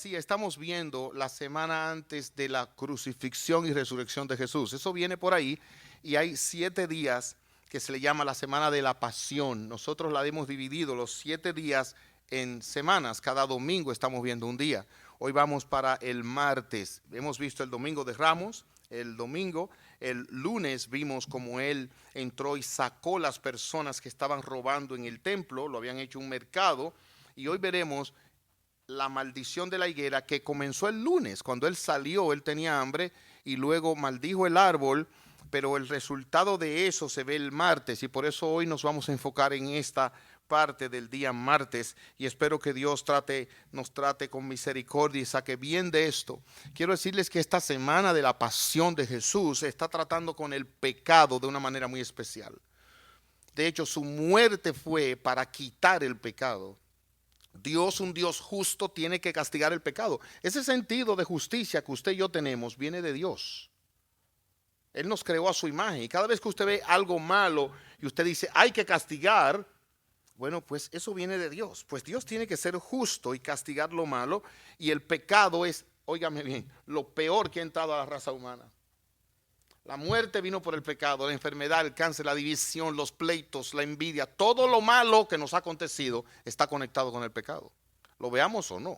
Sí, estamos viendo la semana antes de la crucifixión y resurrección de Jesús. Eso viene por ahí y hay 7 días que se le llama la semana de la pasión. Nosotros la hemos dividido los 7 días en semanas. Cada domingo estamos viendo un día. Hoy vamos para el martes. Hemos visto el domingo de Ramos, el lunes vimos como él entró y sacó las personas que estaban robando en el templo, lo habían hecho un mercado, y hoy veremos la maldición de la higuera que comenzó el lunes. Cuando él salió, él tenía hambre y luego maldijo el árbol, pero el resultado de eso se ve el martes y por eso hoy nos vamos a enfocar en esta parte del día martes y espero que Dios nos trate con misericordia y saque bien de esto. Quiero decirles que esta semana de la pasión de Jesús está tratando con el pecado de una manera muy especial. De hecho, su muerte fue para quitar el pecado. Dios, un Dios justo, tiene que castigar el pecado. Ese sentido de justicia que usted y yo tenemos viene de Dios. Él nos creó a su imagen y cada vez que usted ve algo malo y usted dice hay que castigar, bueno, pues eso viene de Dios. Pues Dios tiene que ser justo y castigar lo malo y el pecado es, óigame bien, lo peor que ha entrado a la raza humana. La muerte vino por el pecado, la enfermedad, el cáncer, la división, los pleitos, la envidia, todo lo malo que nos ha acontecido está conectado con el pecado. Lo veamos o no.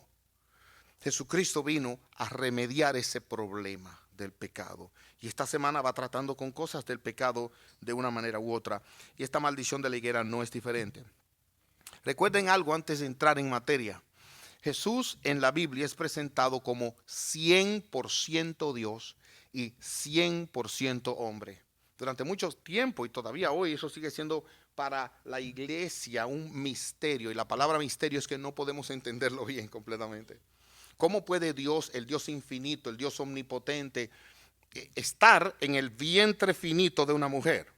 Jesucristo vino a remediar ese problema del pecado. Y esta semana va tratando con cosas del pecado de una manera u otra. Y esta maldición de la higuera no es diferente. Recuerden algo antes de entrar en materia. Jesús en la Biblia es presentado como 100% Dios y 100% hombre. Durante mucho tiempo y todavía hoy eso sigue siendo para la iglesia un misterio. Y la palabra misterio es que no podemos entenderlo bien completamente. ¿Cómo puede Dios, el Dios infinito, el Dios omnipotente, estar en el vientre finito de una mujer?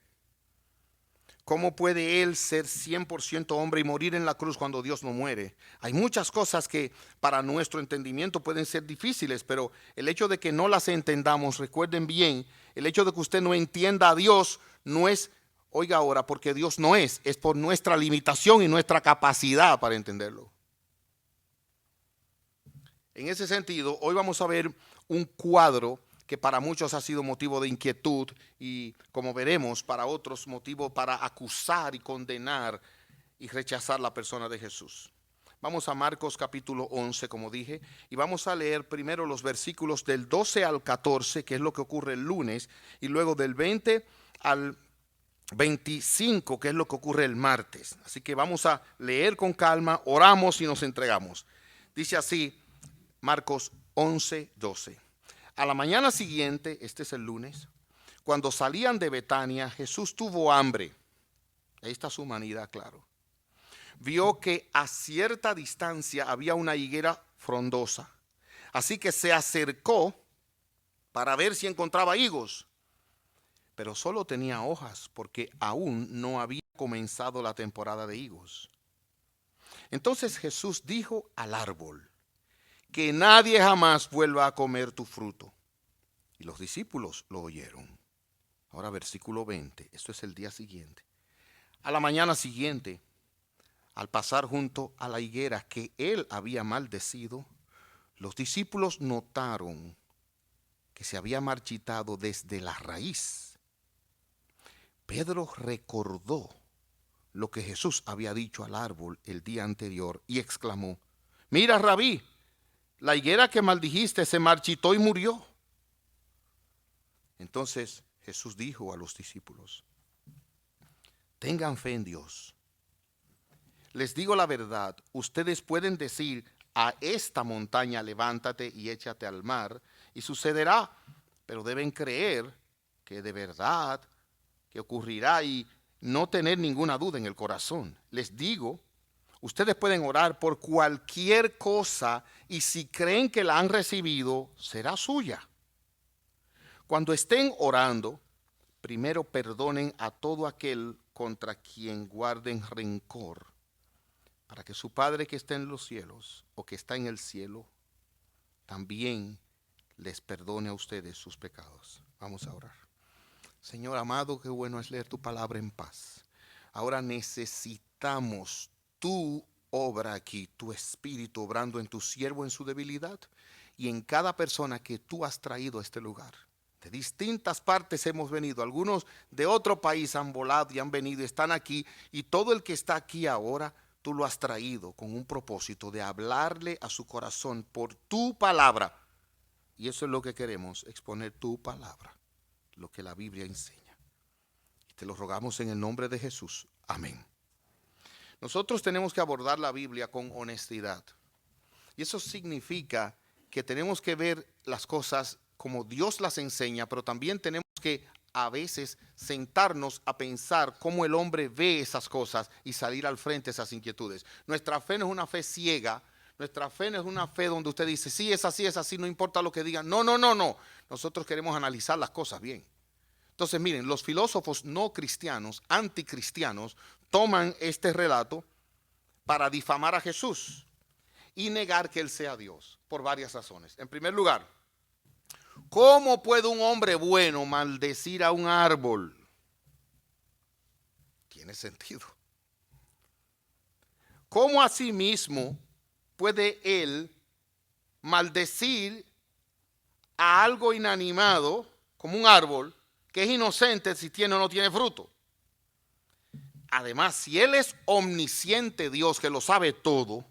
¿Cómo puede Él ser 100% hombre y morir en la cruz cuando Dios no muere? Hay muchas cosas que para nuestro entendimiento pueden ser difíciles, pero el hecho de que no las entendamos, recuerden bien, el hecho de que usted no entienda a Dios no es, oiga ahora, porque Dios no es por nuestra limitación y nuestra capacidad para entenderlo. En ese sentido, hoy vamos a ver un cuadro que para muchos ha sido motivo de inquietud y, como veremos, para otros motivo para acusar y condenar y rechazar la persona de Jesús. Vamos a Marcos capítulo 11, como dije, y vamos a leer primero los versículos del 12 al 14, que es lo que ocurre el lunes, y luego del 20 al 25, que es lo que ocurre el martes. Así que vamos a leer con calma, oramos y nos entregamos. Dice así Marcos 11, 12. A la mañana siguiente, este es el lunes, cuando salían de Betania, Jesús tuvo hambre. Ahí está su humanidad, claro. Vio que a cierta distancia había una higuera frondosa. Así que se acercó para ver si encontraba higos. Pero solo tenía hojas porque aún no había comenzado la temporada de higos. Entonces Jesús dijo al árbol: que nadie jamás vuelva a comer tu fruto. Y los discípulos lo oyeron. Ahora versículo 20, esto es el día siguiente. A la mañana siguiente, al pasar junto a la higuera que él había maldecido, los discípulos notaron que se había marchitado desde la raíz. Pedro recordó lo que Jesús había dicho al árbol el día anterior y exclamó: mira, Rabí, la higuera que maldijiste se marchitó y murió. Entonces Jesús dijo a los discípulos: tengan fe en Dios. Les digo la verdad, ustedes pueden decir a esta montaña: levántate y échate al mar, y sucederá, pero deben creer que de verdad que ocurrirá y no tener ninguna duda en el corazón. Les digo, ustedes pueden orar por cualquier cosa y si creen que la han recibido, será suya. Cuando estén orando, primero perdonen a todo aquel contra quien guarden rencor, para que su Padre que está en los cielos o que está en el cielo también les perdone a ustedes sus pecados. Vamos a orar. Señor amado, qué bueno es leer tu palabra en paz. Ahora necesitamos tu obra aquí tu espíritu obrando en tu siervo en su debilidad y en cada persona que tú has traído a este lugar. De distintas partes hemos venido, algunos de otro país han volado y han venido, están aquí, y todo el que está aquí ahora, tú lo has traído con un propósito de hablarle a su corazón por tu palabra. Y eso es lo que queremos, exponer tu palabra, lo que la Biblia enseña. Y te lo rogamos en el nombre de Jesús. Amén. Nosotros tenemos que abordar la Biblia con honestidad. Y eso significa que tenemos que ver las cosas como Dios las enseña, pero también tenemos que a veces sentarnos a pensar cómo el hombre ve esas cosas y salir al frente de esas inquietudes. Nuestra fe no es una fe ciega, nuestra fe no es una fe donde usted dice, sí, es así, no importa lo que digan. No. Nosotros queremos analizar las cosas bien. Entonces, miren, los filósofos no cristianos, anticristianos, toman este relato para difamar a Jesús y negar que Él sea Dios, por varias razones. En primer lugar, ¿cómo puede un hombre bueno maldecir a un árbol? Tiene sentido. ¿Cómo asimismo puede Él maldecir a algo inanimado, como un árbol, que es inocente si tiene o no tiene fruto? Además, si Él es omnisciente Dios, que lo sabe todo,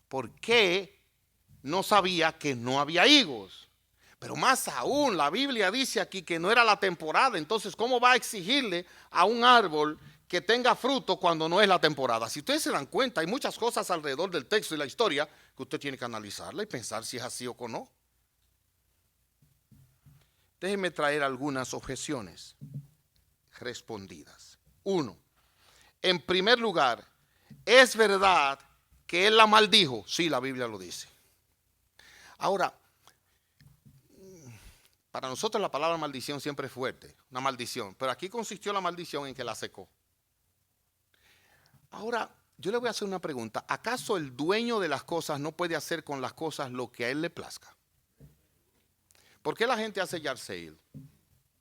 ¿por qué no sabía que no había higos? Pero más aún, la Biblia dice aquí que no era la temporada. Entonces, ¿cómo va a exigirle a un árbol que tenga fruto cuando no es la temporada? Si ustedes se dan cuenta, hay muchas cosas alrededor del texto y la historia que usted tiene que analizarla y pensar si es así o no. Déjenme traer algunas objeciones respondidas. 1. En primer lugar, ¿es verdad que Él la maldijo? Sí, la Biblia lo dice. Ahora, para nosotros la palabra maldición siempre es fuerte, una maldición. Pero aquí consistió la maldición en que la secó. Ahora, yo le voy a hacer una pregunta. ¿Acaso el dueño de las cosas no puede hacer con las cosas lo que a él le plazca? ¿Por qué la gente hace yard sale?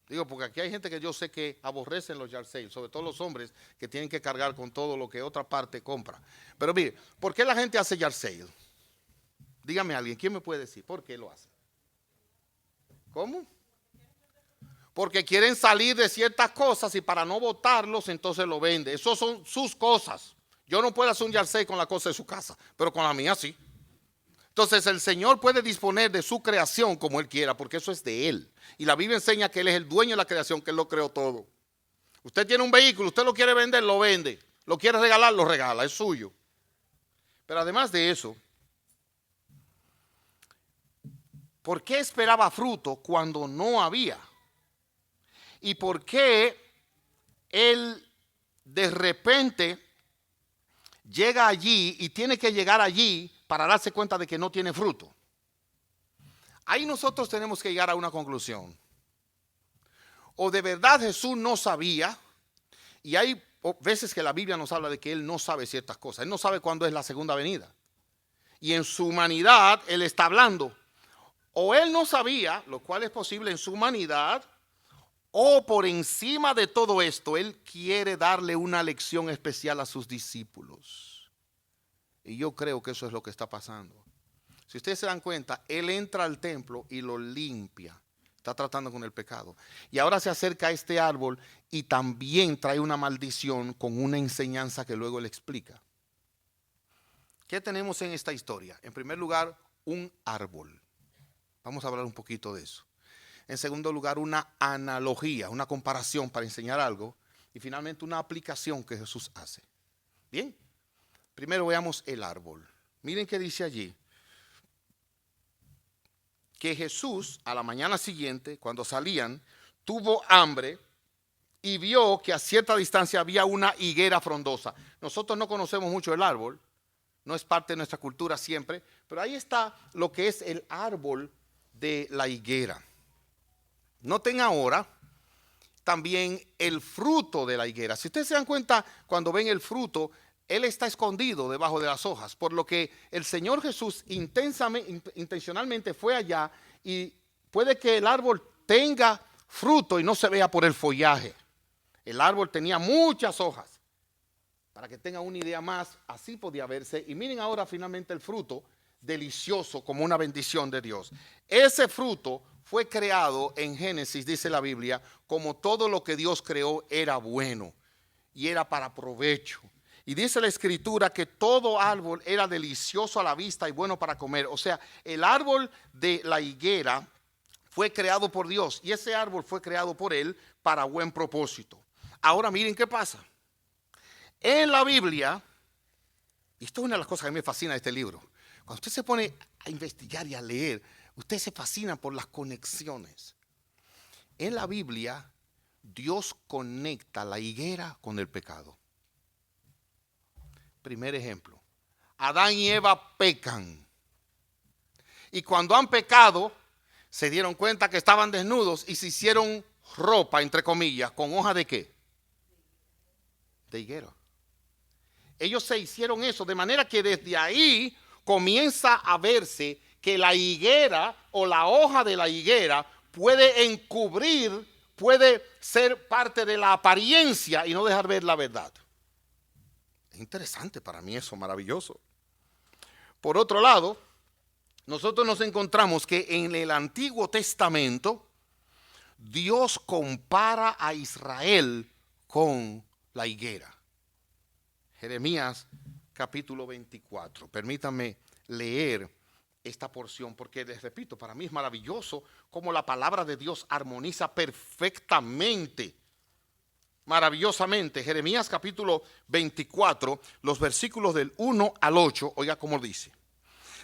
Digo, porque aquí hay gente que yo sé que aborrecen los yard sales, sobre todo los hombres que tienen que cargar con todo lo que otra parte compra. Pero mire, ¿por qué la gente hace yard sale? Dígame alguien, ¿quién me puede decir por qué lo hace? ¿Cómo? Porque quieren salir de ciertas cosas y para no botarlos entonces lo vende. Eso son sus cosas. Yo no puedo hacer un yard sale con la cosa de su casa, pero con la mía sí. Entonces el Señor puede disponer de su creación como Él quiera, porque eso es de Él. Y la Biblia enseña que Él es el dueño de la creación, que Él lo creó todo. Usted tiene un vehículo, usted lo quiere vender, lo vende. Lo quiere regalar, lo regala, es suyo. Pero además de eso, ¿por qué esperaba fruto cuando no había? ¿Y por qué Él de repente llega allí y tiene que llegar allí para darse cuenta de que no tiene fruto? Ahí nosotros tenemos que llegar a una conclusión. O de verdad Jesús no sabía, y hay veces que la Biblia nos habla de que Él no sabe ciertas cosas. Él no sabe cuándo es la segunda venida. Y en su humanidad Él está hablando. O Él no sabía, lo cual es posible en su humanidad, o por encima de todo esto, Él quiere darle una lección especial a sus discípulos. Y yo creo que eso es lo que está pasando. Si ustedes se dan cuenta, Él entra al templo y lo limpia. Está tratando con el pecado. Y ahora se acerca a este árbol y también trae una maldición con una enseñanza que luego Él explica. ¿Qué tenemos en esta historia? En primer lugar, un árbol. Vamos a hablar un poquito de eso. En segundo lugar, una analogía, una comparación para enseñar algo. Y finalmente, una aplicación que Jesús hace. Bien, primero veamos el árbol. Miren qué dice allí. Que Jesús, a la mañana siguiente, cuando salían, tuvo hambre y vio que a cierta distancia había una higuera frondosa. Nosotros no conocemos mucho el árbol, no es parte de nuestra cultura siempre, pero ahí está lo que es el árbol de la higuera. Noten ahora también el fruto de la higuera. Si ustedes se dan cuenta, cuando ven el fruto, él está escondido debajo de las hojas, por lo que el Señor Jesús intencionalmente fue allá y puede que el árbol tenga fruto y no se vea por el follaje. El árbol tenía muchas hojas. Para que tengan una idea más, así podía verse. Y miren ahora finalmente el fruto, delicioso como una bendición de Dios. Ese fruto fue creado en Génesis, dice la Biblia, como todo lo que Dios creó era bueno y era para provecho. Y dice la escritura que todo árbol era delicioso a la vista y bueno para comer. O sea, el árbol de la higuera fue creado por Dios y ese árbol fue creado por Él para buen propósito. Ahora miren qué pasa. En la Biblia, y esto es una de las cosas que a mí me fascina de este libro, cuando usted se pone a investigar y a leer, usted se fascina por las conexiones. En la Biblia, Dios conecta la higuera con el pecado. Primer ejemplo, Adán y Eva pecan. Y cuando han pecado, se dieron cuenta que estaban desnudos y se hicieron ropa, entre comillas, ¿con hoja de qué? De higuera. Ellos se hicieron eso, de manera que desde ahí comienza a verse que la higuera o la hoja de la higuera puede encubrir, puede ser parte de la apariencia y no dejar ver la verdad. Es interesante para mí eso, maravilloso. Por otro lado, nosotros nos encontramos que en el Antiguo Testamento Dios compara a Israel con la higuera. Jeremías capítulo 24. Permítanme leer esta porción porque les repito, para mí es maravilloso cómo la palabra de Dios armoniza perfectamente, maravillosamente. Jeremías capítulo 24, los versículos del 1 al 8, oiga cómo dice.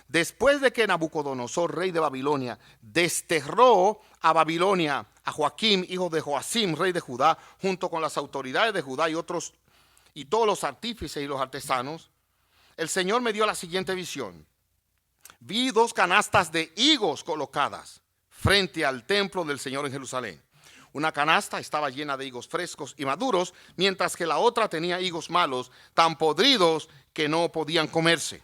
Después de que Nabucodonosor, rey de Babilonia, desterró a Babilonia a Joaquim, hijo de Joacim, rey de Judá, junto con las autoridades de Judá y todos los artífices y los artesanos, el Señor me dio la siguiente visión. Vi 2 canastas de higos colocadas frente al templo del Señor en Jerusalén. Una canasta estaba llena de higos frescos y maduros, mientras que la otra tenía higos malos, tan podridos que no podían comerse.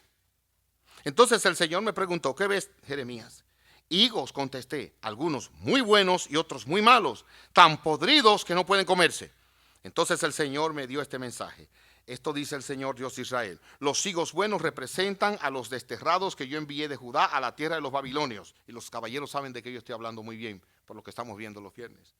Entonces el Señor me preguntó, ¿qué ves, Jeremías? Higos, contesté, algunos muy buenos y otros muy malos, tan podridos que no pueden comerse. Entonces el Señor me dio este mensaje. Esto dice el Señor Dios de Israel. Los higos buenos representan a los desterrados que yo envié de Judá a la tierra de los babilonios. Y los caballeros saben de qué yo estoy hablando muy bien, por lo que estamos viendo los viernes.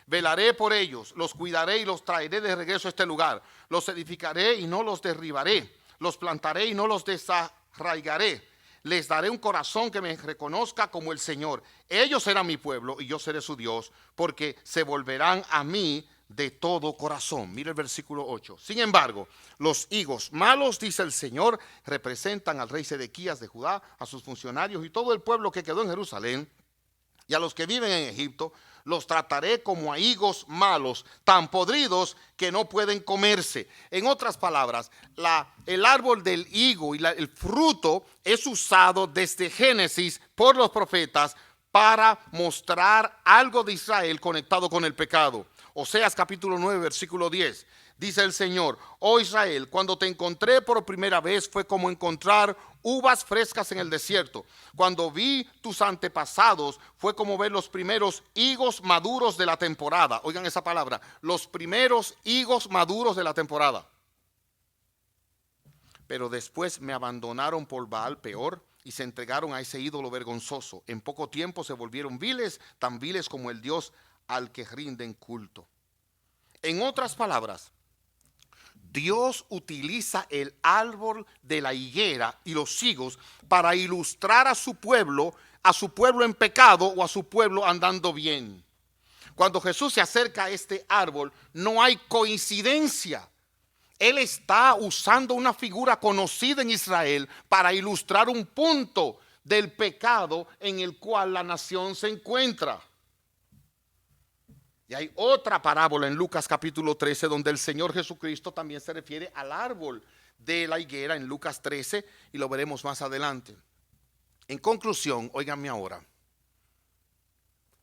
Velaré por ellos, los cuidaré y los traeré de regreso a este lugar. Los edificaré y no los derribaré. Los plantaré y no los desarraigaré. Les daré un corazón que me reconozca como el Señor. Ellos serán mi pueblo y yo seré su Dios, porque se volverán a mí de todo corazón. Mira el versículo 8. Sin embargo, los higos malos, dice el Señor, representan al rey Sedequías de Judá, a sus funcionarios y todo el pueblo que quedó en Jerusalén, y a los que viven en Egipto. Los trataré como a higos malos, tan podridos que no pueden comerse. En otras palabras, el árbol del higo y el fruto es usado desde Génesis por los profetas para mostrar algo de Israel conectado con el pecado. Oseas capítulo 9, versículo 10. Dice el Señor, oh Israel, cuando te encontré por primera vez fue como encontrar uvas frescas en el desierto. Cuando vi tus antepasados fue como ver los primeros higos maduros de la temporada. Oigan esa palabra, los primeros higos maduros de la temporada. Pero después me abandonaron por Baal peor y se entregaron a ese ídolo vergonzoso. En poco tiempo se volvieron viles, tan viles como el Dios al que rinden culto. En otras palabras, Dios utiliza el árbol de la higuera y los higos para ilustrar a su pueblo en pecado o a su pueblo andando bien. Cuando Jesús se acerca a este árbol, no hay coincidencia. Él está usando una figura conocida en Israel para ilustrar un punto del pecado en el cual la nación se encuentra. Y hay otra parábola en Lucas capítulo 13 donde el Señor Jesucristo también se refiere al árbol de la higuera en Lucas 13 y lo veremos más adelante. En conclusión, óiganme ahora,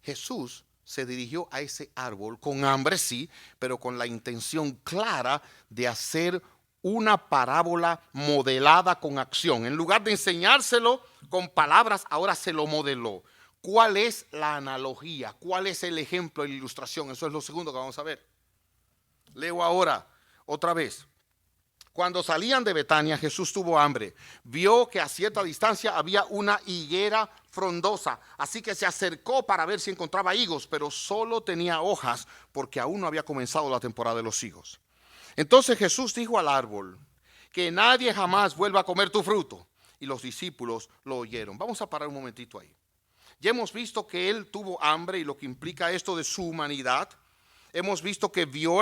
Jesús se dirigió a ese árbol con hambre, sí, pero con la intención clara de hacer una parábola modelada con acción. En lugar de enseñárselo con palabras, ahora se lo modeló. ¿Cuál es la analogía? ¿Cuál es el ejemplo y la ilustración? Eso es lo segundo que vamos a ver. Leo ahora otra vez. Cuando salían de Betania, Jesús tuvo hambre. Vio que a cierta distancia había una higuera frondosa, así que se acercó para ver si encontraba higos, pero solo tenía hojas porque aún no había comenzado la temporada de los higos. Entonces Jesús dijo al árbol, que nadie jamás vuelva a comer tu fruto. Y los discípulos lo oyeron. Vamos a parar un momentito ahí. Ya hemos visto que él tuvo hambre y lo que implica esto de su humanidad. Hemos visto que vio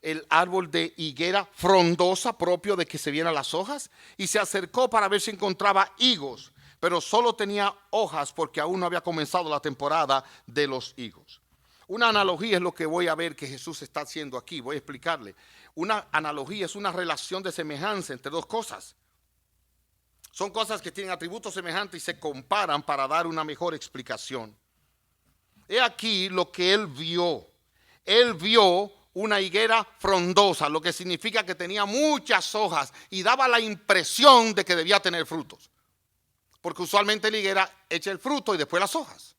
el árbol de higuera frondosa propio de que se vieran las hojas y se acercó para ver si encontraba higos, pero solo tenía hojas porque aún no había comenzado la temporada de los higos. Una analogía es lo que voy a ver que Jesús está haciendo aquí. Voy a explicarle. Una analogía es una relación de semejanza entre dos cosas. Son cosas que tienen atributos semejantes y se comparan para dar una mejor explicación. He aquí lo que él vio. Él vio una higuera frondosa, lo que significa que tenía muchas hojas y daba la impresión de que debía tener frutos. Porque usualmente la higuera echa el fruto y después las hojas.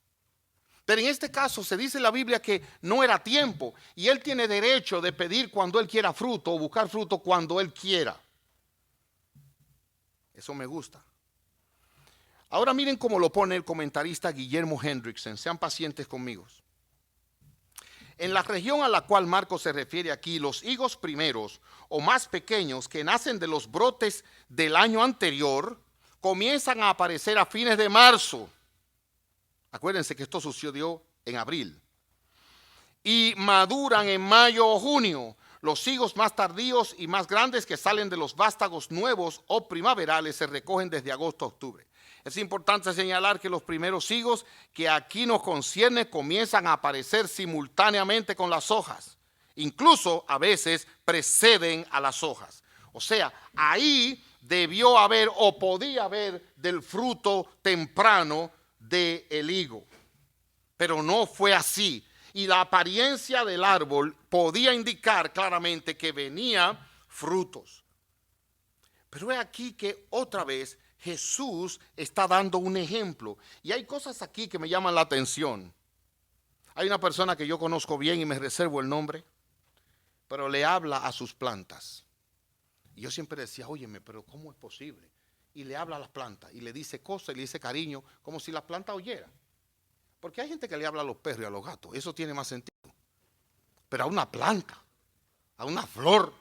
Pero en este caso se dice en la Biblia que no era tiempo y él tiene derecho de pedir cuando él quiera fruto o buscar fruto cuando él quiera. Eso me gusta. Ahora miren cómo lo pone el comentarista Guillermo Hendrickson. Sean pacientes conmigo. En la región a la cual Marcos se refiere aquí, los higos primeros o más pequeños que nacen de los brotes del año anterior comienzan a aparecer a fines de marzo. Acuérdense que esto sucedió en abril. Y maduran en mayo o junio. Los higos más tardíos y más grandes que salen de los vástagos nuevos o primaverales se recogen desde agosto a octubre. Es importante señalar que los primeros higos que aquí nos concierne comienzan a aparecer simultáneamente con las hojas. Incluso a veces preceden a las hojas. O sea, ahí debió haber o podía haber del fruto temprano del higo. Pero no fue así. Y la apariencia del árbol podía indicar claramente que venía frutos. Pero es aquí que otra vez Jesús está dando un ejemplo. Y hay cosas aquí que me llaman la atención. Hay una persona que yo conozco bien y me reservo el nombre, pero le habla a sus plantas. Y yo siempre decía, óyeme, pero ¿cómo es posible? Y le habla a las plantas y le dice cosas y le dice cariño, como si la planta oyera. Porque hay gente que le habla a los perros y a los gatos, eso tiene más sentido. Pero a una planta, a una flor,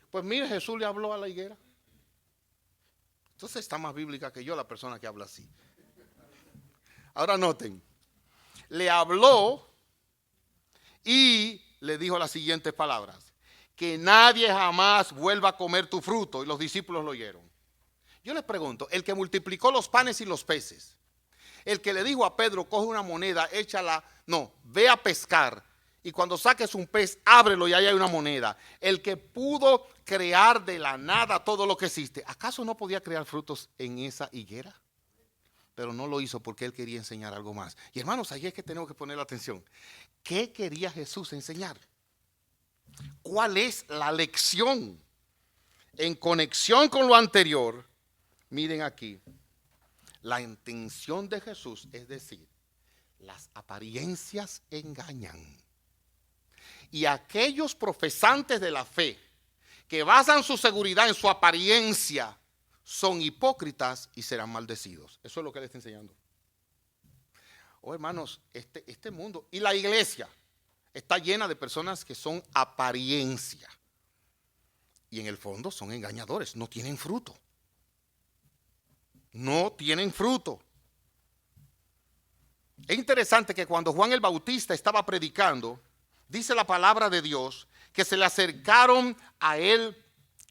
pues mire, Jesús le habló a la higuera. Entonces está más bíblica que yo la persona que habla así. Ahora noten, le habló y le dijo las siguientes palabras: que nadie jamás vuelva a comer tu fruto. Y los discípulos lo oyeron. Yo les pregunto, el que multiplicó los panes y los peces, el que le dijo a Pedro, coge una moneda, échala, no, ve a pescar y cuando saques un pez, ábrelo y ahí hay una moneda. El que pudo crear de la nada todo lo que existe, ¿acaso no podía crear frutos en esa higuera? Pero no lo hizo porque él quería enseñar algo más. Y hermanos, ahí es que tenemos que poner atención. ¿Qué quería Jesús enseñar? ¿Cuál es la lección? En conexión con lo anterior, miren aquí. La intención de Jesús es decir, las apariencias engañan. Y aquellos profesantes de la fe que basan su seguridad en su apariencia son hipócritas y serán maldecidos. Eso es lo que él está enseñando. Oh, hermanos, este mundo y la iglesia está llena de personas que son apariencia. Y en el fondo son engañadores, no tienen fruto. No tienen fruto. Es interesante que cuando Juan el Bautista estaba predicando, dice la palabra de Dios, que se le acercaron a él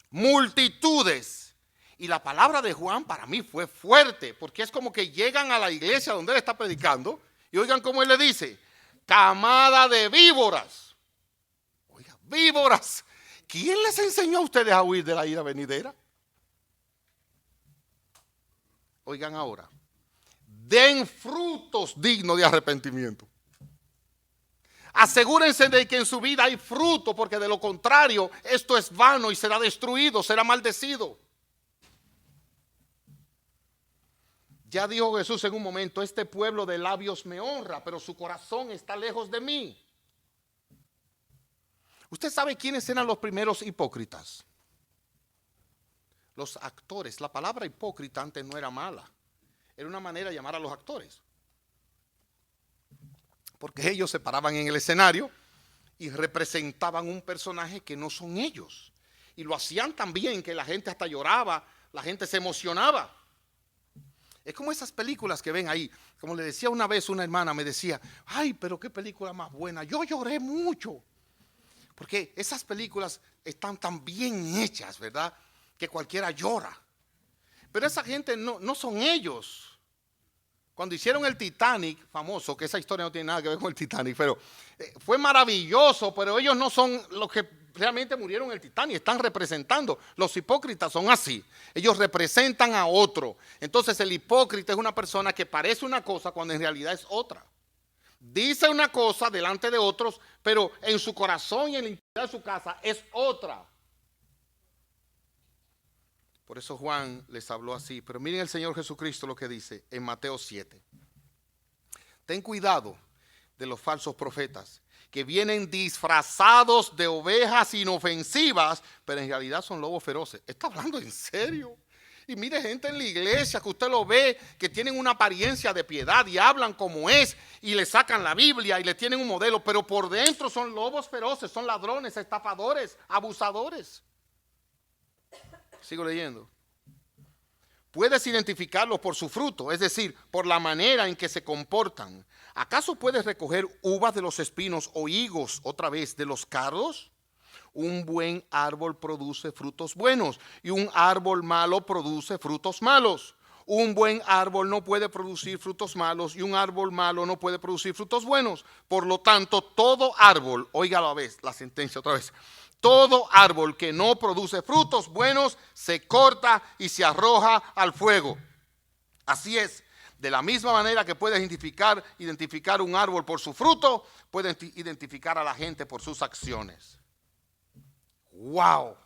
multitudes. Y la palabra de Juan para mí fue fuerte, porque es como que llegan a la iglesia donde él está predicando y oigan cómo él le dice, camada de víboras. Oiga, víboras. ¿Quién les enseñó a ustedes a huir de la ira venidera? Oigan ahora, den frutos dignos de arrepentimiento. Asegúrense de que en su vida hay fruto, porque de lo contrario, esto es vano y será destruido, será maldecido. Ya dijo Jesús en un momento, este pueblo de labios me honra, pero su corazón está lejos de mí. ¿Usted sabe quiénes eran los primeros hipócritas? Los actores, la palabra hipócrita antes no era mala. Era una manera de llamar a los actores. Porque ellos se paraban en el escenario y representaban un personaje que no son ellos. Y lo hacían tan bien que la gente hasta lloraba, la gente se emocionaba. Es como esas películas que ven ahí. Como le decía una vez una hermana, me decía, ay, pero qué película más buena. Yo lloré mucho. Porque esas películas están tan bien hechas, ¿verdad? Que cualquiera llora. Pero esa gente no son ellos. Cuando hicieron el Titanic, famoso, que esa historia no tiene nada que ver con el Titanic, pero fue maravilloso, pero ellos no son los que realmente murieron en el Titanic, están representando. Los hipócritas son así, ellos representan a otro. Entonces el hipócrita es una persona que parece una cosa cuando en realidad es otra. Dice una cosa delante de otros, pero en su corazón y en la intimidad de su casa es otra. Por eso Juan les habló así. Pero miren el Señor Jesucristo lo que dice en Mateo 7. Ten cuidado de los falsos profetas que vienen disfrazados de ovejas inofensivas, pero en realidad son lobos feroces. ¿Está hablando en serio? Y mire gente en la iglesia que usted lo ve, que tienen una apariencia de piedad y hablan como es, y le sacan la Biblia y le tienen un modelo, pero por dentro son lobos feroces, son ladrones, estafadores, abusadores. Sigo leyendo. Puedes identificarlos por su fruto, es decir, por la manera en que se comportan. ¿Acaso puedes recoger uvas de los espinos o higos, otra vez, de los cardos? Un buen árbol produce frutos buenos y un árbol malo produce frutos malos. Un buen árbol no puede producir frutos malos y un árbol malo no puede producir frutos buenos. Por lo tanto, todo árbol, óigalo a vez, la sentencia otra vez. Todo árbol que no produce frutos buenos se corta y se arroja al fuego. Así es, de la misma manera que puedes identificar un árbol por su fruto, puedes identificar a la gente por sus acciones. ¡Wow!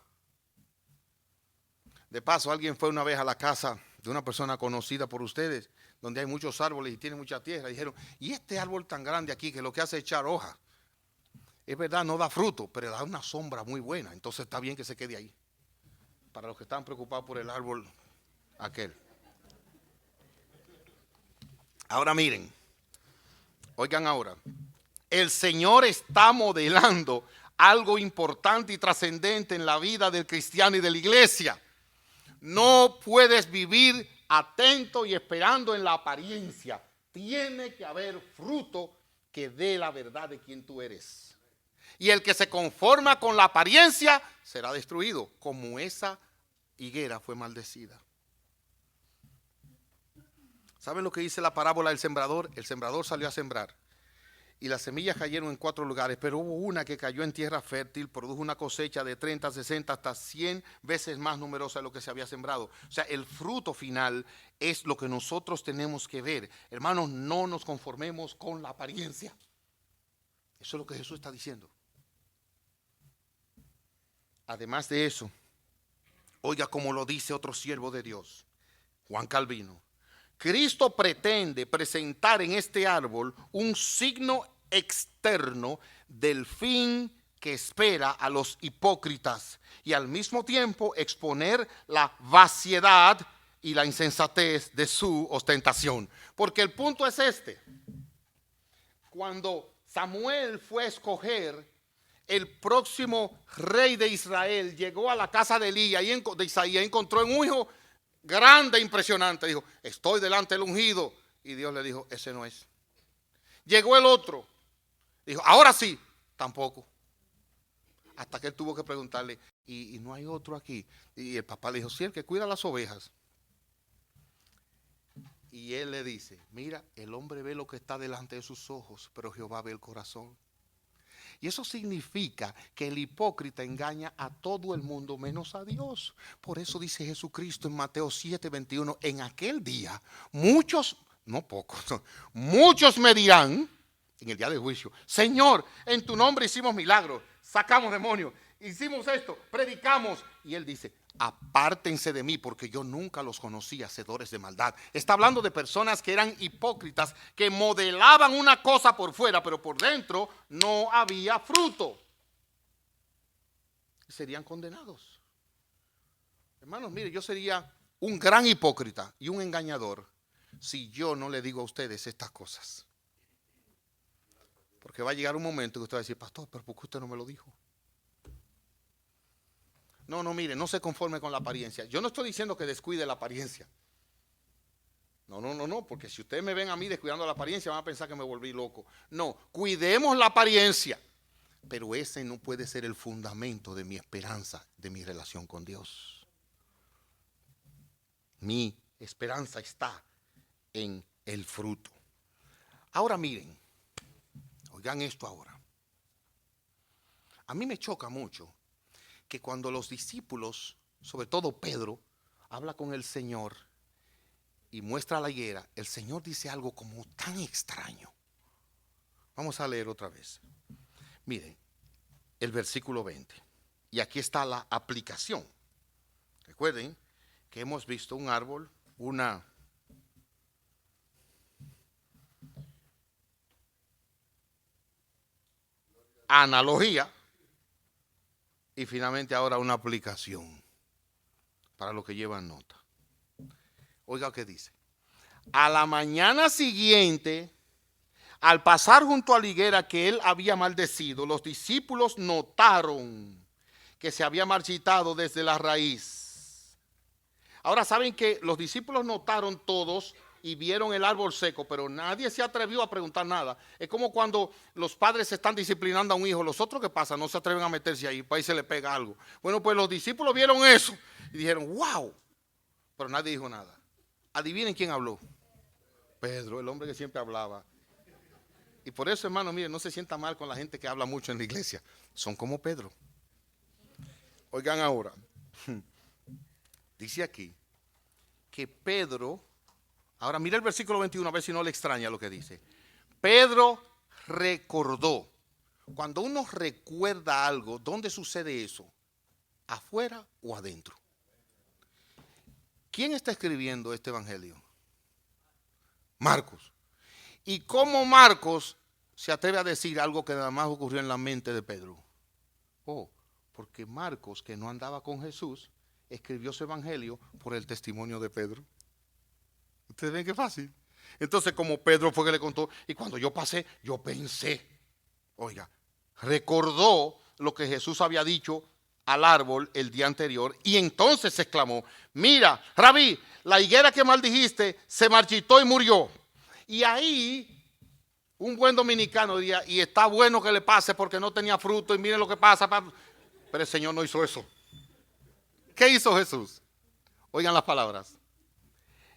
De paso, alguien fue una vez a la casa de una persona conocida por ustedes, donde hay muchos árboles y tiene mucha tierra. Y dijeron, ¿y este árbol tan grande aquí que lo que hace es echar hojas? Es verdad, no da fruto, pero da una sombra muy buena. Entonces está bien que se quede ahí. Para los que están preocupados por el árbol aquel. Ahora miren, oigan ahora. El Señor está modelando algo importante y trascendente en la vida del cristiano y de la iglesia. No puedes vivir atento y esperando en la apariencia. Tiene que haber fruto que dé la verdad de quién tú eres. Y el que se conforma con la apariencia será destruido, como esa higuera fue maldecida. ¿Saben lo que dice la parábola del sembrador? El sembrador salió a sembrar y las semillas cayeron en 4 lugares, pero hubo una que cayó en tierra fértil, produjo una cosecha de 30, 60, hasta 100 veces más numerosa de lo que se había sembrado. O sea, el fruto final es lo que nosotros tenemos que ver. Hermanos, no nos conformemos con la apariencia. Eso es lo que Jesús está diciendo. Además de eso, oiga como lo dice otro siervo de Dios, Juan Calvino. Cristo pretende presentar en este árbol un signo externo del fin que espera a los hipócritas y al mismo tiempo exponer la vaciedad y la insensatez de su ostentación. Porque el punto es este. Cuando Samuel fue a escoger el próximo rey de Israel, llegó a la casa de Elías y de Isaías, encontró un hijo grande, impresionante. Dijo, estoy delante del ungido. Y Dios le dijo, ese no es. Llegó el otro. Dijo, ahora sí, tampoco. Hasta que él tuvo que preguntarle, ¿y no hay otro aquí? Y el papá le dijo, sí, el que cuida las ovejas. Y él le dice, mira, el hombre ve lo que está delante de sus ojos, pero Jehová ve el corazón. Y eso significa que el hipócrita engaña a todo el mundo menos a Dios. Por eso dice Jesucristo en Mateo 7:21, en aquel día muchos, no pocos, muchos me dirán en el día del juicio, Señor, en tu nombre hicimos milagros, sacamos demonios, hicimos esto, predicamos. Y él dice, apártense de mí porque yo nunca los conocí, hacedores de maldad. Está hablando de personas que eran hipócritas, que modelaban una cosa por fuera, pero por dentro no había fruto. Serían condenados. Hermanos, mire, yo sería un gran hipócrita y un engañador si yo no le digo a ustedes estas cosas. Porque va a llegar un momento que usted va a decir, pastor, pero ¿por qué usted no me lo dijo? No, mire, no se conforme con la apariencia. Yo no estoy diciendo que descuide la apariencia. No, porque si ustedes me ven a mí descuidando la apariencia van a pensar que me volví loco. No, cuidemos la apariencia. Pero ese no puede ser el fundamento de mi esperanza, de mi relación con Dios. Mi esperanza está en el fruto. Ahora miren, oigan esto ahora. A mí me choca mucho que cuando los discípulos, sobre todo Pedro, habla con el Señor y muestra la higuera, el Señor dice algo como tan extraño. Vamos a leer otra vez. Miren, el versículo 20. Y aquí está la aplicación. Recuerden que hemos visto un árbol, una analogía y finalmente ahora una aplicación para los que llevan nota. Oiga qué dice. A la mañana siguiente, al pasar junto a la higuera que él había maldecido, los discípulos notaron que se había marchitado desde la raíz. Ahora saben que los discípulos notaron todos y vieron el árbol seco, pero nadie se atrevió a preguntar nada. Es como cuando los padres están disciplinando a un hijo. Los otros, ¿qué pasa? No se atreven a meterse ahí, para ahí se le pega algo. Bueno, pues los discípulos vieron eso y dijeron, wow, pero nadie dijo nada. Adivinen quién habló. Pedro, el hombre que siempre hablaba. Y por eso, hermano, miren, no se sienta mal con la gente que habla mucho en la iglesia. Son como Pedro. Oigan ahora. Dice aquí que Pedro, ahora mira el versículo 21, a ver si no le extraña lo que dice. Pedro recordó. Cuando uno recuerda algo, ¿dónde sucede eso? ¿Afuera o adentro? ¿Quién está escribiendo este evangelio? Marcos. ¿Y cómo Marcos se atreve a decir algo que nada más ocurrió en la mente de Pedro? Oh, porque Marcos, que no andaba con Jesús, escribió su evangelio por el testimonio de Pedro. ¿Ustedes ven qué fácil? Entonces, como Pedro fue que le contó, y cuando yo pasé, yo pensé, oiga, recordó lo que Jesús había dicho al árbol el día anterior, y entonces exclamó, mira, Rabí, la higuera que maldijiste se marchitó y murió. Y ahí un buen dominicano diría, y está bueno que le pase porque no tenía fruto, y miren lo que pasa. Pero el Señor no hizo eso. ¿Qué hizo Jesús? Oigan las palabras.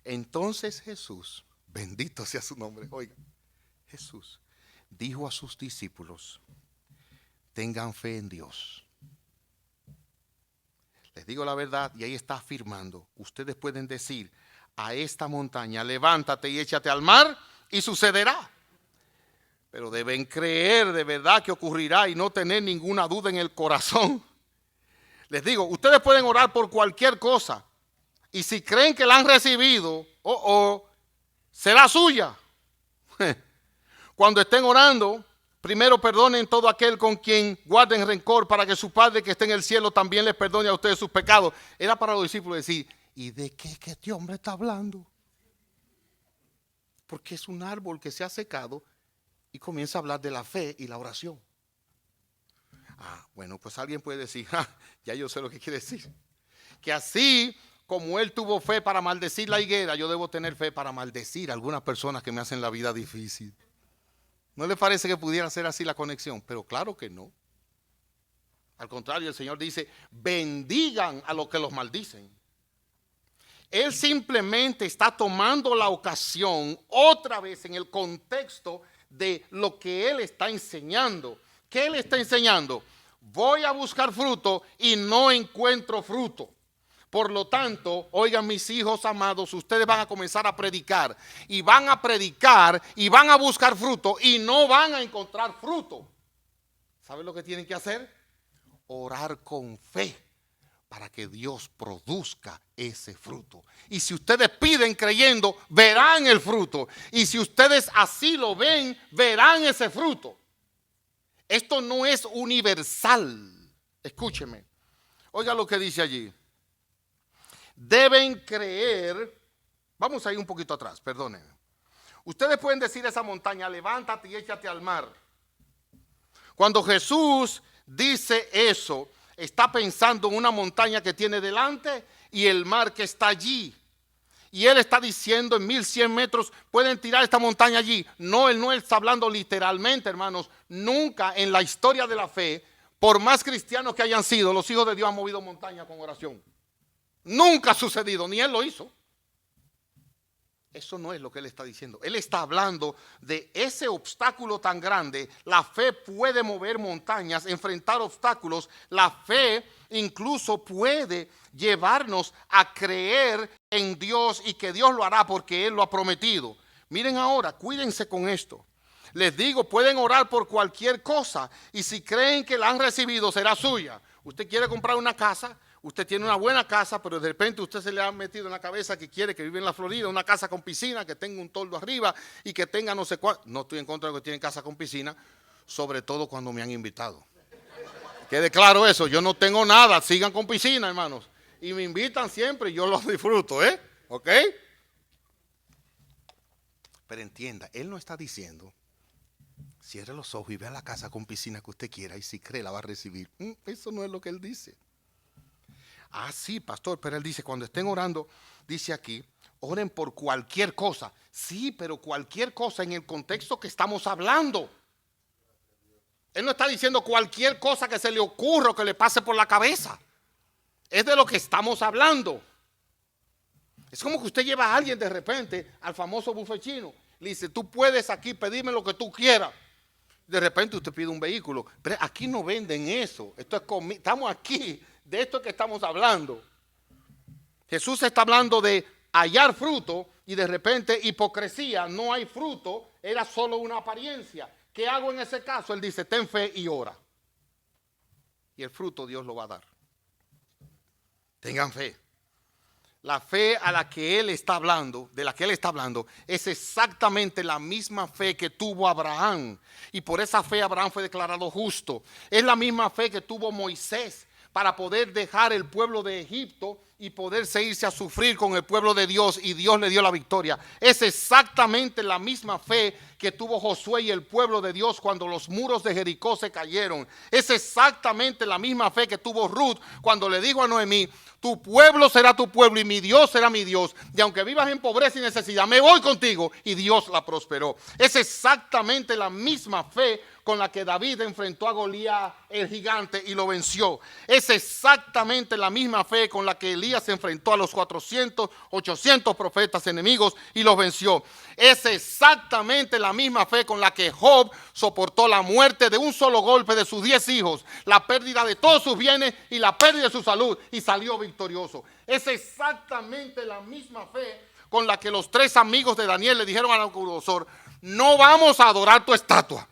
Entonces Jesús, bendito sea su nombre, oigan, Jesús dijo a sus discípulos, tengan fe en Dios. Les digo la verdad y ahí está afirmando. Ustedes pueden decir a esta montaña, levántate y échate al mar y sucederá. Pero deben creer de verdad que ocurrirá y no tener ninguna duda en el corazón. Les digo, ustedes pueden orar por cualquier cosa y si creen que la han recibido, será suya. Cuando estén orando, primero perdonen todo aquel con quien guarden rencor para que su Padre que está en el cielo también les perdone a ustedes sus pecados. Era para los discípulos decir, ¿y de qué que este hombre está hablando? Porque es un árbol que se ha secado y comienza a hablar de la fe y la oración. Bueno, pues alguien puede decir, ya yo sé lo que quiere decir. Que así como él tuvo fe para maldecir la higuera, yo debo tener fe para maldecir a algunas personas que me hacen la vida difícil. ¿No le parece que pudiera ser así la conexión? Pero claro que no. Al contrario, el Señor dice, bendigan a los que los maldicen. Él simplemente está tomando la ocasión otra vez en el contexto de lo que Él está enseñando. ¿Qué Él está enseñando? Voy a buscar fruto y no encuentro fruto. Por lo tanto, oigan mis hijos amados, ustedes van a comenzar a predicar y van a buscar fruto y no van a encontrar fruto. ¿Saben lo que tienen que hacer? Orar con fe para que Dios produzca ese fruto. Y si ustedes piden creyendo, verán el fruto. Y si ustedes así lo ven, verán ese fruto. Esto no es universal. Escúcheme. Oiga lo que dice allí. deben creer. Vamos a ir un poquito atrás, perdonen. Ustedes pueden decir a esa montaña, levántate y échate al mar. Cuando Jesús dice eso, está pensando en una montaña que tiene delante y el mar que está allí. Y él está diciendo en 1100 metros pueden tirar esta montaña allí. No, él no está hablando literalmente, hermanos. Nunca en la historia de la fe, por más cristianos que hayan sido, los hijos de Dios han movido montañas con oración. Nunca ha sucedido, ni él lo hizo. Eso no es lo que él está diciendo. Él está hablando de ese obstáculo tan grande. La fe puede mover montañas, enfrentar obstáculos. La fe incluso puede llevarnos a creer en Dios y que Dios lo hará porque Él lo ha prometido. Miren ahora, cuídense con esto. Les digo, pueden orar por cualquier cosa y si creen que la han recibido será suya. Usted quiere comprar una casa. Usted tiene una buena casa, pero de repente usted se le ha metido en la cabeza que quiere que vive en la Florida, una casa con piscina, que tenga un toldo arriba y que tenga no sé cuánto. No estoy en contra de que tienen casa con piscina, sobre todo cuando me han invitado. Quede claro eso, yo no tengo nada, sigan con piscina, hermanos. Y me invitan siempre y yo los disfruto, ¿eh? ¿Ok? Pero entienda, él no está diciendo, cierre los ojos y vea la casa con piscina que usted quiera y si cree la va a recibir. Eso no es lo que él dice. Ah, sí, pastor, pero él dice, cuando estén orando, dice aquí, oren por cualquier cosa. Sí, pero cualquier cosa en el contexto que estamos hablando. Él no está diciendo cualquier cosa que se le ocurra o que le pase por la cabeza. Es de lo que estamos hablando. Es como que usted lleva a alguien de repente al famoso buffet chino. Le dice, tú puedes aquí pedirme lo que tú quieras. De repente usted pide un vehículo. Pero aquí no venden eso. Esto es estamos aquí. De esto que estamos hablando. Jesús está hablando de hallar fruto y de repente hipocresía, no hay fruto, era solo una apariencia. ¿Qué hago en ese caso? Él dice, ten fe y ora. Y el fruto Dios lo va a dar. Tengan fe. La fe a la que él está hablando, de la que él está hablando, es exactamente la misma fe que tuvo Abraham. Y por esa fe Abraham fue declarado justo. Es la misma fe que tuvo Moisés para poder dejar el pueblo de Egipto y poderse irse a sufrir con el pueblo de Dios y Dios le dio la victoria. Es exactamente la misma fe que tuvo Josué y el pueblo de Dios cuando los muros de Jericó se cayeron. Es exactamente la misma fe que tuvo Ruth cuando le dijo a Noemí, tu pueblo será tu pueblo y mi Dios será mi Dios. Y aunque vivas en pobreza y necesidad, me voy contigo. Y Dios la prosperó. Es exactamente la misma fe con la que David enfrentó a Goliat, el gigante, y lo venció. Es exactamente la misma fe con la que Elías se enfrentó a los 400, 800 profetas enemigos y los venció. Es exactamente la misma fe con la que Job soportó la muerte de un solo golpe de sus 10 hijos, la pérdida de todos sus bienes y la pérdida de su salud y salió victorioso. Es exactamente la misma fe con la que los 3 amigos de Daniel le dijeron a Nabucodonosor, no vamos a adorar tu estatua.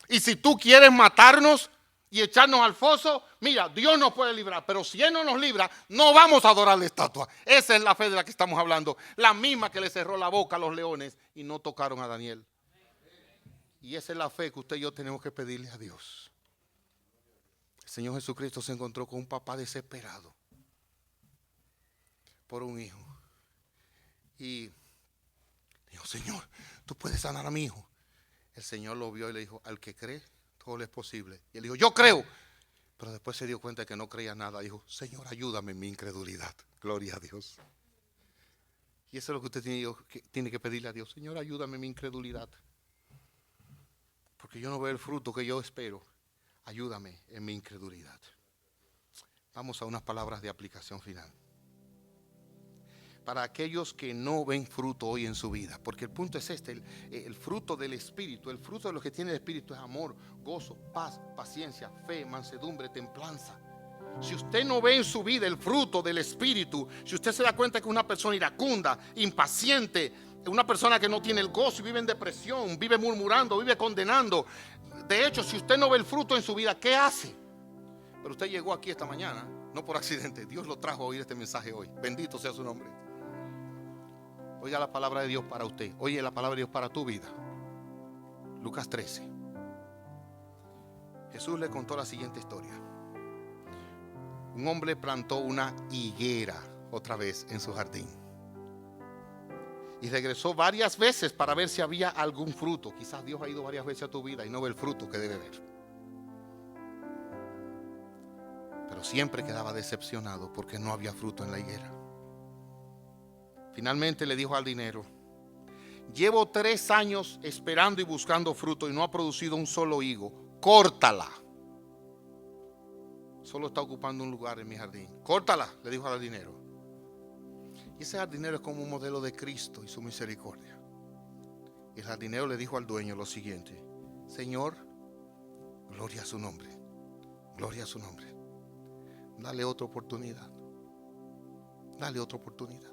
Y si tú quieres matarnos y echarnos al foso, mira, Dios nos puede librar. Pero si Él no nos libra, no vamos a adorar la estatua. Esa es la fe de la que estamos hablando. La misma que le cerró la boca a los leones y no tocaron a Daniel. Y esa es la fe que usted y yo tenemos que pedirle a Dios. El Señor Jesucristo se encontró con un papá desesperado por un hijo. Y dijo, Señor, tú puedes sanar a mi hijo. El Señor lo vio y le dijo, al que cree, todo le es posible. Y él dijo, yo creo. Pero después se dio cuenta de que no creía nada. Dijo, Señor, ayúdame en mi incredulidad. Gloria a Dios. Y eso es lo que usted tiene que pedirle a Dios. Señor, ayúdame en mi incredulidad. Porque yo no veo el fruto que yo espero. Ayúdame en mi incredulidad. Vamos a unas palabras de aplicación final. Para aquellos que no ven fruto hoy en su vida, porque el punto es este, el fruto del Espíritu, el fruto de lo que tiene el Espíritu es amor, gozo, paz, paciencia, fe, mansedumbre, templanza. Si usted no ve en su vida el fruto del Espíritu, si usted se da cuenta que es una persona iracunda, impaciente, una persona que no tiene el gozo y vive en depresión, vive murmurando, vive condenando, de hecho, si usted no ve el fruto en su vida, ¿qué hace? Pero usted llegó aquí esta mañana, no por accidente, Dios lo trajo a oír este mensaje hoy, bendito sea su nombre. Oiga la palabra de Dios para usted. Oye la palabra de Dios para tu vida. Lucas 13. Jesús le contó la siguiente historia. Un hombre plantó una higuera otra vez en su jardín. Y regresó varias veces para ver si había algún fruto. Quizás Dios ha ido varias veces a tu vida y no ve el fruto que debe ver. Pero siempre quedaba decepcionado porque no había fruto en la higuera. Finalmente le dijo al jardinero: llevo 3 años esperando y buscando fruto y no ha producido un solo higo. Córtala. Solo está ocupando un lugar en mi jardín. Córtala, le dijo al jardinero. Y ese jardinero es como un modelo de Cristo y su misericordia. Y el jardinero le dijo al dueño lo siguiente: Señor, gloria a su nombre. Gloria a su nombre. Dale otra oportunidad. Dale otra oportunidad.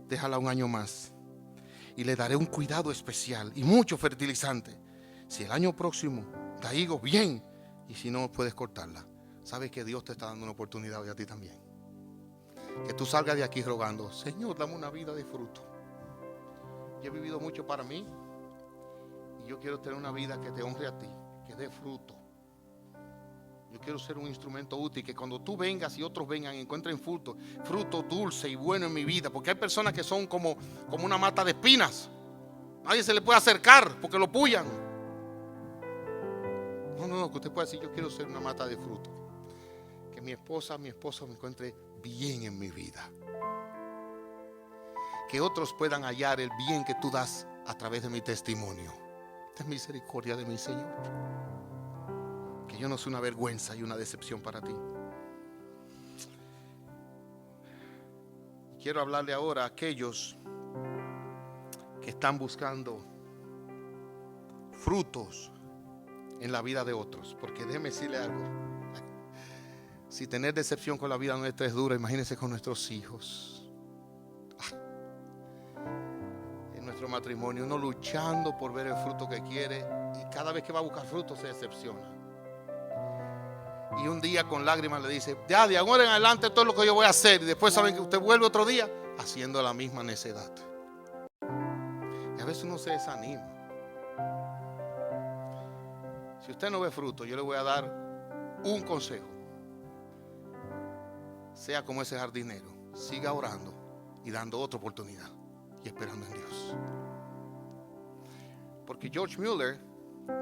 Déjala un año más y le daré un cuidado especial y mucho fertilizante. Si el año próximo da higo, bien, y si no, puedes cortarla. Sabes que Dios te está dando una oportunidad hoy a ti también. Que tú salgas de aquí rogando: Señor, dame una vida de fruto. Yo he vivido mucho para mí y yo quiero tener una vida que te honre a ti, que dé fruto. Yo quiero ser un instrumento útil, que cuando tú vengas y otros vengan encuentren fruto dulce y bueno en mi vida. Porque hay personas que son como una mata de espinas. Nadie se le puede acercar porque lo pullan. No, que usted puede decir: yo quiero ser una mata de fruto. Que mi esposo me encuentre bien en mi vida. Que otros puedan hallar el bien que tú das a través de mi testimonio. Ten misericordia de mi Señor. Que yo no sea una vergüenza y una decepción para ti. Quiero hablarle ahora a aquellos que están buscando frutos en la vida de otros. Porque déjeme decirle algo: si tener decepción con la vida nuestra es dura, imagínense con nuestros hijos. En nuestro matrimonio, uno luchando por ver el fruto que quiere, y cada vez que va a buscar fruto se decepciona. Y un día con lágrimas le dice: ya de ahora en adelante todo lo que yo voy a hacer. Y después saben que usted vuelve otro día haciendo la misma necedad. Y a veces uno se desanima. Si usted no ve fruto, yo le voy a dar un consejo. Sea como ese jardinero. Siga orando y dando otra oportunidad y esperando en Dios. Porque George Mueller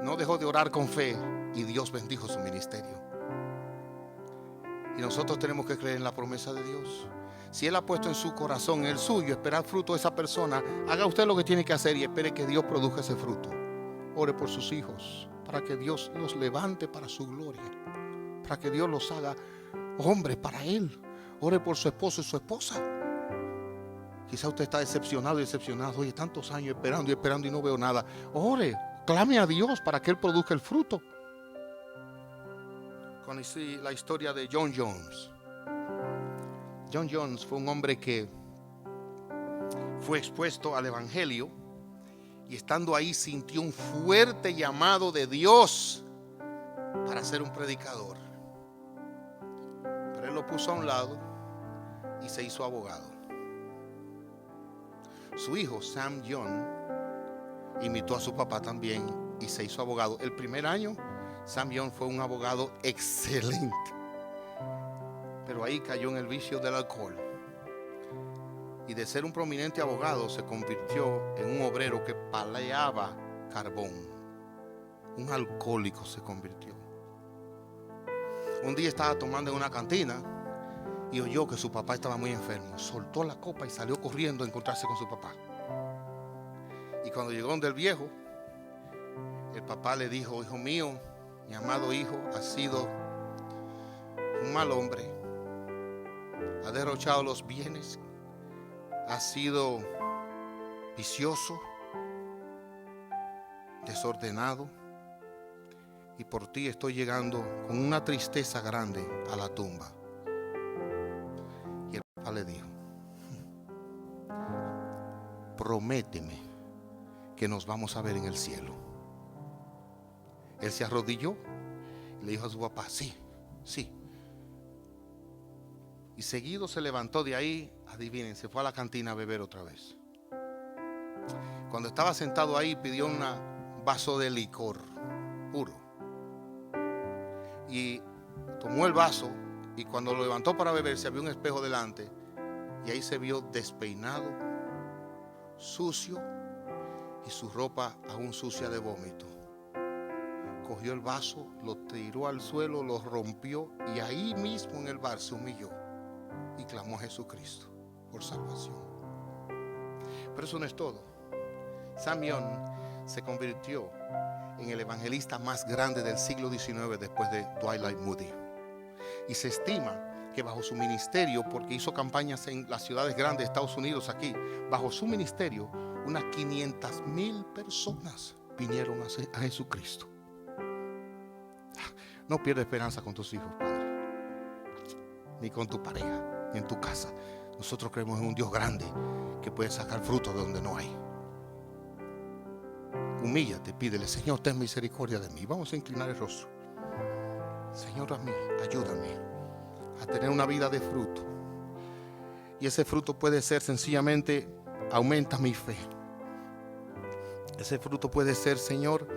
no dejó de orar con fe y Dios bendijo su ministerio. Y nosotros tenemos que creer en la promesa de Dios. Si Él ha puesto en su corazón el suyo, esperar fruto de esa persona, haga usted lo que tiene que hacer y espere que Dios produzca ese fruto. Ore por sus hijos, para que Dios los levante para su gloria, para que Dios los haga hombres para Él. Ore por su esposo y su esposa. Quizá usted está decepcionado. Oye, tantos años esperando y no veo nada. Ore, clame a Dios para que Él produzca el fruto. Conocí la historia de John Jones. John Jones fue un hombre que fue expuesto al evangelio y estando ahí sintió un fuerte llamado de Dios para ser un predicador. Pero él lo puso a un lado y se hizo abogado. Su hijo Sam John imitó a su papá también y se hizo abogado. El primer año Sam John fue un abogado excelente, pero ahí cayó en el vicio del alcohol y de ser un prominente abogado se convirtió en un obrero que paleaba carbón. Un alcohólico se convirtió. Un día estaba tomando en una cantina y oyó que su papá estaba muy enfermo. Soltó la copa y salió corriendo a encontrarse con su papá. Y cuando llegó donde el viejo, el papá le dijo: hijo mío, mi amado hijo ha sido un mal hombre, ha derrochado los bienes, ha sido vicioso, desordenado, y por ti estoy llegando con una tristeza grande a la tumba. Y el papá le dijo: prométeme que nos vamos a ver en el cielo. Él se arrodilló y le dijo a su papá: sí. Y seguido se levantó de ahí, adivinen, se fue a la cantina a beber otra vez. Cuando estaba sentado ahí pidió un vaso de licor puro. Y tomó el vaso Y cuando lo levantó para beber, se había un espejo delante. Y ahí se vio despeinado, sucio y su ropa aún sucia de vómito. Cogió el vaso, lo tiró al suelo, lo rompió y ahí mismo en el bar se humilló y clamó a Jesucristo por salvación. Pero eso no es todo. Simeón se convirtió en el evangelista más grande del siglo XIX después de Dwight Moody. Y se estima que bajo su ministerio, porque hizo campañas en las ciudades grandes de Estados Unidos aquí, bajo su ministerio, unas 500,000 personas vinieron a Jesucristo. No pierdas esperanza con tus hijos, padre, ni con tu pareja, ni en tu casa. Nosotros creemos en un Dios grande que puede sacar frutos de donde no hay. Humíllate, pídele: Señor, ten misericordia de mí. Vamos a inclinar el rostro. Señor, a mí, ayúdame a tener una vida de fruto. Y ese fruto puede ser sencillamente: aumenta mi fe. Ese fruto puede ser: Señor,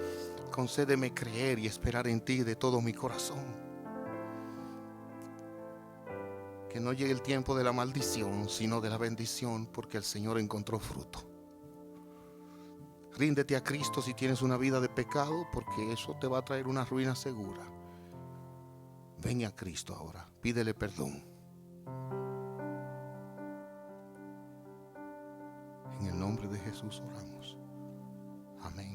concédeme creer y esperar en ti de todo mi corazón. Que no llegue el tiempo de la maldición, sino de la bendición, porque el Señor encontró fruto. Ríndete a Cristo si tienes una vida de pecado, porque eso te va a traer una ruina segura. Ven a Cristo ahora, pídele perdón. En el nombre de Jesús oramos. Amén.